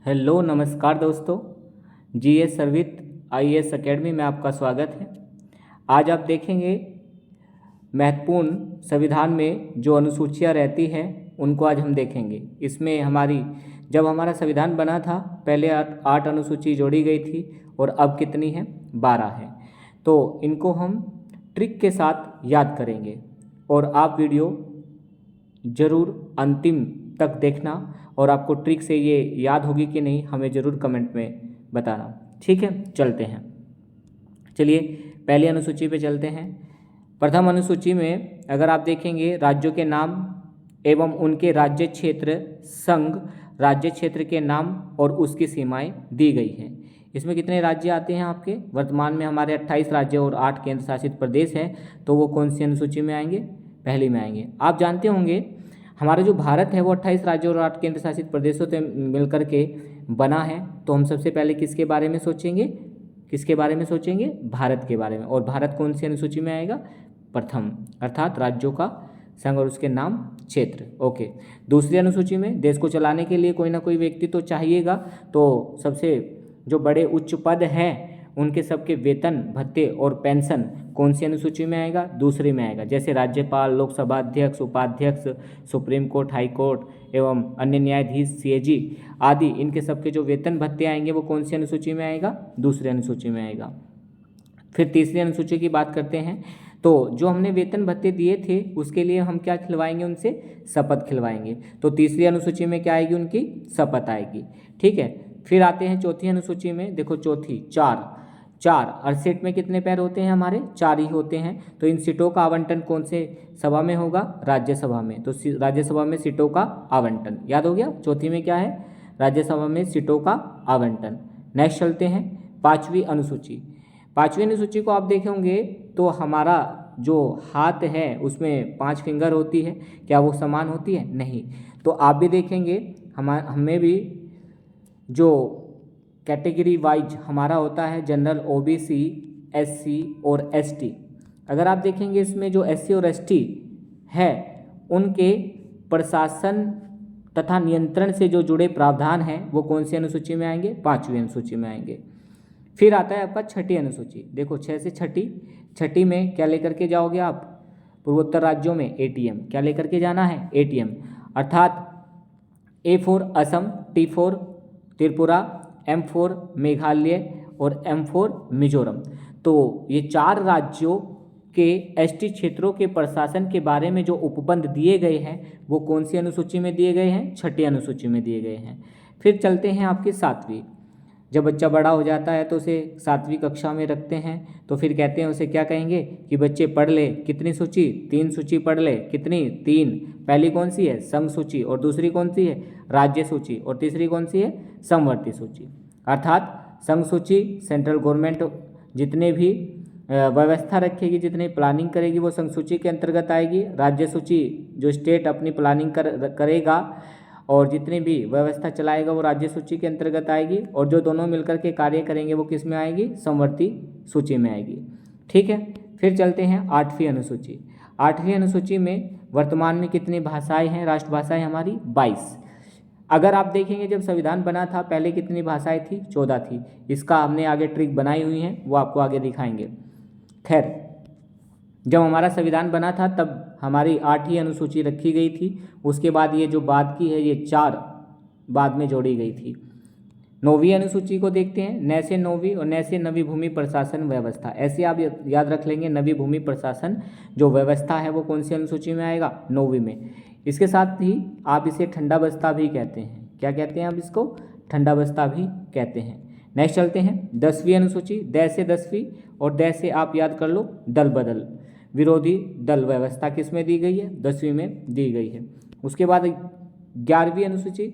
Hello नमस्कार दोस्तों। GS सर्वित IAS academy में आपका स्वागत है। आज आप देखेंगे महत्वपूर्ण संविधान में जो अनुसूचियां रहती हैं उनको आज हम देखेंगे। इसमें जब हमारा संविधान बना था पहले 8 अनुसूची जोड़ी गई थी और अब कितनी है, 12 है। तो इनको हम ट्रिक के साथ याद करेंगे और आप वीडियो ज़रूर अंतिम तक देखना और आपको ट्रिक से ये याद होगी कि नहीं हमें ज़रूर कमेंट में बताना। ठीक है, चलते हैं। चलिए पहली अनुसूची पे चलते हैं। प्रथम अनुसूची में अगर आप देखेंगे राज्यों के नाम एवं उनके राज्य क्षेत्र, संघ राज्य क्षेत्र के नाम और उसकी सीमाएं दी गई हैं। इसमें कितने राज्य आते हैं आपके? वर्तमान में हमारे 28 राज्य और 8 केंद्र शासित प्रदेश हैं। तो वो कौन सी अनुसूची में आएंगे? पहली में आएंगे। आप जानते होंगे हमारा जो भारत है वो 28 राज्यों और 8 केंद्र शासित प्रदेशों से मिलकर के बना है। तो हम सबसे पहले किसके बारे में सोचेंगे? भारत के बारे में। और भारत कौन सी अनुसूची में आएगा? प्रथम, अर्थात राज्यों का संघ और उसके नाम, क्षेत्र। ओके। दूसरी अनुसूची में देश को चलाने के लिए कोई ना कोई व्यक्ति तो चाहिएगा। तो सबसे जो बड़े उच्च पद हैं उनके सबके वेतन, भत्ते और पेंशन कौन सी अनुसूची में आएगा? दूसरी में आएगा। जैसे राज्यपाल, लोकसभा अध्यक्ष, उपाध्यक्ष, सुप्रीम कोर्ट, हाई कोर्ट एवं अन्य न्यायाधीश, सीएजी आदि, इनके सबके जो वेतन भत्ते आएंगे वो कौन सी अनुसूची में आएगा? दूसरी अनुसूची में आएगा। फिर तीसरी अनुसूची की बात करते हैं। तो जो हमने वेतन भत्ते दिए थे उसके लिए हम क्या खिलवाएंगे? उनसे शपथ खिलवाएंगे। तो तीसरी अनुसूची में क्या आएगी? उनकी शपथ आएगी। ठीक है। फिर आते हैं चौथी अनुसूची में। देखो चौथी, और सीट में कितने पैर होते हैं? हमारे 4 ही होते हैं। तो इन सीटों का आवंटन कौन से सभा में होगा? राज्यसभा में। तो राज्यसभा में सीटों का आवंटन याद हो गया। चौथी में क्या है? राज्यसभा में सीटों का आवंटन। नेक्स्ट चलते हैं पांचवी अनुसूची। पांचवी अनुसूची को आप देखेंगे तो हमारा जो हाथ है उसमें 5 फिंगर होती है। क्या वो समान होती है? नहीं। तो आप भी देखेंगे हमें भी जो कैटेगरी वाइज हमारा होता है जनरल, ओबीसी, एससी और एसटी। अगर आप देखेंगे इसमें जो एससी और एसटी है उनके प्रशासन तथा नियंत्रण से जो जुड़े प्रावधान हैं वो कौन सी अनुसूची में आएंगे? पांचवी अनुसूची में आएंगे। फिर आता है आपका छठी अनुसूची। देखो 6 से छठी में क्या लेकर के जाओगे आप? पूर्वोत्तर राज्यों में एटीएम। क्या लेकर के जाना है? एटीएम। अर्थात A for Assam, T for Tripura, M for Meghalaya और एम फॉर मिजोरम। तो ये 4 राज्यों के एसटी क्षेत्रों के प्रशासन के बारे में जो उपबंध दिए गए हैं वो कौन सी अनुसूची में दिए गए हैं? छठी अनुसूची में दिए गए हैं। फिर चलते हैं आपकी 7वीं। जब बच्चा बड़ा हो जाता है तो उसे 7वीं कक्षा में रखते हैं। तो फिर कहते हैं, उसे क्या कहेंगे कि बच्चे पढ़ ले कितनी सूची? 3 सूची पढ़ ले। कितनी? 3। पहली कौन सी है? संघ सूची। और दूसरी कौन सी है? राज्य सूची। और तीसरी कौन सी है? समवर्ती सूची। अर्थात संघ सूची सेंट्रल गवर्नमेंट जितने भी व्यवस्था रखेगी, जितनी प्लानिंग करेगी वो संघ सूची के अंतर्गत आएगी। राज्य सूची जो स्टेट अपनी प्लानिंग करेगा और जितनी भी व्यवस्था चलाएगा वो राज्य सूची के अंतर्गत आएगी। और जो दोनों मिलकर के कार्य करेंगे वो किस में आएगी? समवर्ती सूची में आएगी। ठीक है। फिर चलते हैं 8वीं अनुसूची। 8वीं अनुसूची में वर्तमान में कितनी भाषाएं हैं? राष्ट्रभाषाएं हमारी 22। अगर आप देखेंगे जब संविधान बना था पहले कितनी भाषाएं थी? 14 थी। इसका हमने आगे ट्रिक बनाई हुई है, वो आपको आगे दिखाएंगे। खैर, जब हमारा संविधान बना था तब हमारी 8 ही अनुसूची रखी गई थी। उसके बाद ये जो बाद की है ये 4 बाद में जोड़ी गई थी। 9वीं अनुसूची को देखते हैं। नए से 9वीं और नए से नवी भूमि प्रशासन व्यवस्था। ऐसे आप याद रख लेंगे, नवी भूमि प्रशासन जो व्यवस्था है वो कौन सी अनुसूची में आएगा? 9वीं में। इसके साथ ही आप इसे ठंडा बस्ता भी कहते हैं। क्या कहते हैं आप इसको? ठंडा बस्ता भी कहते हैं। नेक्स्ट चलते हैं 10वीं अनुसूची। द से 10वीं और द से आप याद कर लो दल बदल, विरोधी दल व्यवस्था किस में दी गई है? 10वीं में दी गई है। उसके बाद 11वीं अनुसूची।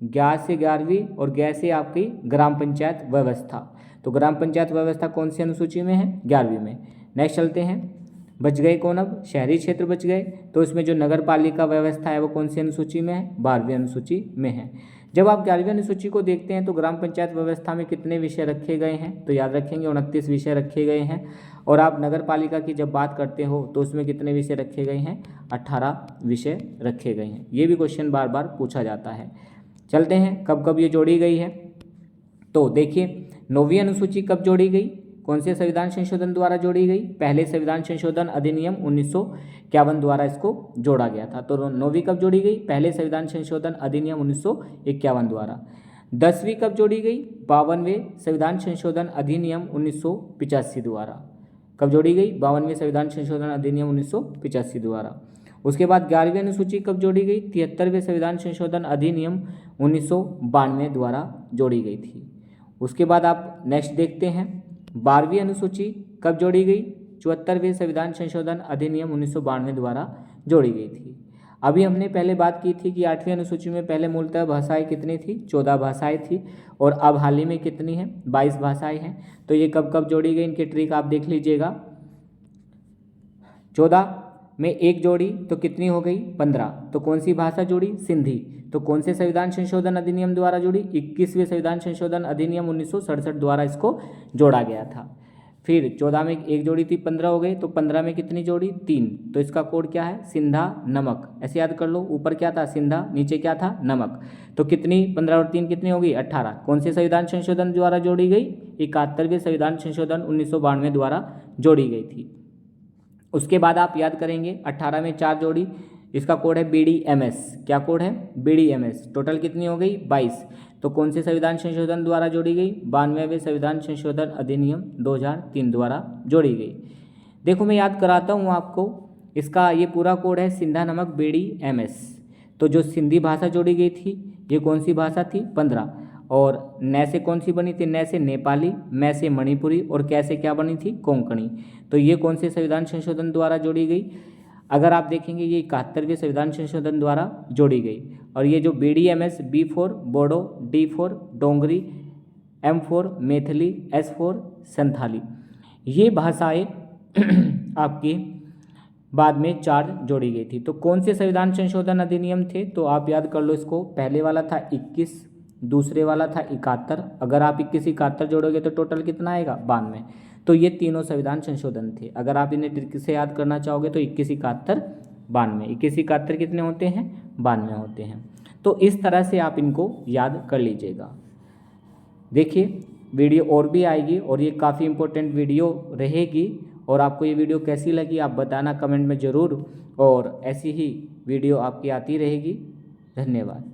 11 से 11वीं और ग से आपकी ग्राम पंचायत व्यवस्था। तो ग्राम पंचायत व्यवस्था कौन सी अनुसूची में है? 11वीं में। नेक्स्ट चलते हैं, बच गए कौन? अब शहरी क्षेत्र बच गए। तो इसमें जो नगर पालिका व्यवस्था है वो कौन सी अनुसूची में है? 12वीं अनुसूची में है। जब आप 11वीं अनुसूची को देखते हैं तो ग्राम पंचायत व्यवस्था में कितने विषय रखे गए हैं? तो याद रखेंगे 29 विषय रखे गए हैं। और आप नगर पालिका की जब बात करते हो तो उसमें कितने विषय रखे गए हैं? 18 विषय रखे गए हैं। ये भी क्वेश्चन बार बार पूछा जाता है। चलते हैं कब कब ये जोड़ी गई है। तो देखिए 9वीं अनुसूची कब जोड़ी गई, कौन से संविधान संशोधन द्वारा जोड़ी गई, पहले संविधान संशोधन अधिनियम 1951 द्वारा इसको जोड़ा गया था। तो 9वीं कब जोड़ी गई, पहले संविधान संशोधन अधिनियम 1951 द्वारा। 10वीं कब जोड़ी गई, 52वें संविधान संशोधन अधिनियम 1985 द्वारा। कब जोड़ी गई, 52वें संविधान संशोधन अधिनियम 1985 द्वारा। उसके बाद 11वीं अनुसूची कब जोड़ी गई, 73वें संविधान संशोधन अधिनियम 1992 द्वारा जोड़ी गई थी। उसके बाद आप नेक्स्ट देखते हैं 12वीं अनुसूची कब जोड़ी गई, 74वें संविधान संशोधन अधिनियम 1992 द्वारा जोड़ी गई थी। अभी हमने पहले बात की थी कि 8वीं अनुसूची में पहले मूलतः भाषाएं कितनी थी, 14 भाषाएं थी, और अब हाल ही में कितनी है, 22 भाषाएं हैं। तो ये कब कब जोड़ी गई, इनकी ट्रिक आप देख लीजिएगा। 14 में एक जोड़ी तो कितनी हो गई, 15। तो कौन सी भाषा जुड़ी, सिंधी। तो कौन से संविधान संशोधन अधिनियम द्वारा जुड़ी, 21वें संविधान संशोधन अधिनियम 1967 द्वारा इसको जोड़ा गया था। फिर 14 में एक जोड़ी थी, 15 हो गए। तो 15 में कितनी जोड़ी, 3। तो इसका कोड क्या है, सिंधा नमक। ऐसे याद कर लो, ऊपर क्या था, सिंधा, नीचे क्या था, नमक। तो कितनी, 15 और 3 कितनी होगी, 18। कौन से संविधान संशोधन द्वारा जोड़ी गई, 71वें संविधान संशोधन 1992 द्वारा जोड़ी गई थी। उसके बाद आप याद करेंगे 18 में 4 जोड़ी, इसका कोड है BDMS। क्या कोड है, BDMS। टोटल कितनी हो गई, 22। तो कौन से संविधान संशोधन द्वारा जोड़ी गई, 92वें संविधान संशोधन अधिनियम 2003 द्वारा जोड़ी गई। देखो मैं याद कराता हूँ आपको, इसका ये पूरा कोड है सिंधा नमक BDMS। तो जो सिंधी भाषा जोड़ी गई थी ये कौन सी भाषा थी, 15। और न से कौन सी बनी थी, न से नेपाली, मैं से मणिपुरी, और कैसे क्या बनी थी, कोंकणी। तो ये कौन से संविधान संशोधन द्वारा जोड़ी गई, अगर आप देखेंगे ये 71वें संविधान संशोधन द्वारा जोड़ी गई। और ये जो BDMS, B for Bodo, D for Dogri, M for Maithili, S for Santhali, ये भाषाएं आपकी बाद में 4 जोड़ी गई थी। तो कौन से संविधान संशोधन अधिनियम थे, तो आप याद कर लो इसको। पहले वाला था 21, दूसरे वाला था 71। अगर आप 21 71 जोड़ोगे तो टोटल कितना आएगा, 92। तो ये तीनों संविधान संशोधन थे। अगर आप इन्हें ट्रिक से याद करना चाहोगे तो 21 71 92, 21 71 कितने होते हैं, 92 होते हैं। तो इस तरह से आप इनको याद कर लीजिएगा। देखिए वीडियो और भी आएगी और ये काफ़ी इंपॉर्टेंट वीडियो रहेगी। और आपको ये वीडियो कैसी लगी आप बताना कमेंट में ज़रूर, और ऐसी ही वीडियो आपकी आती रहेगी। धन्यवाद।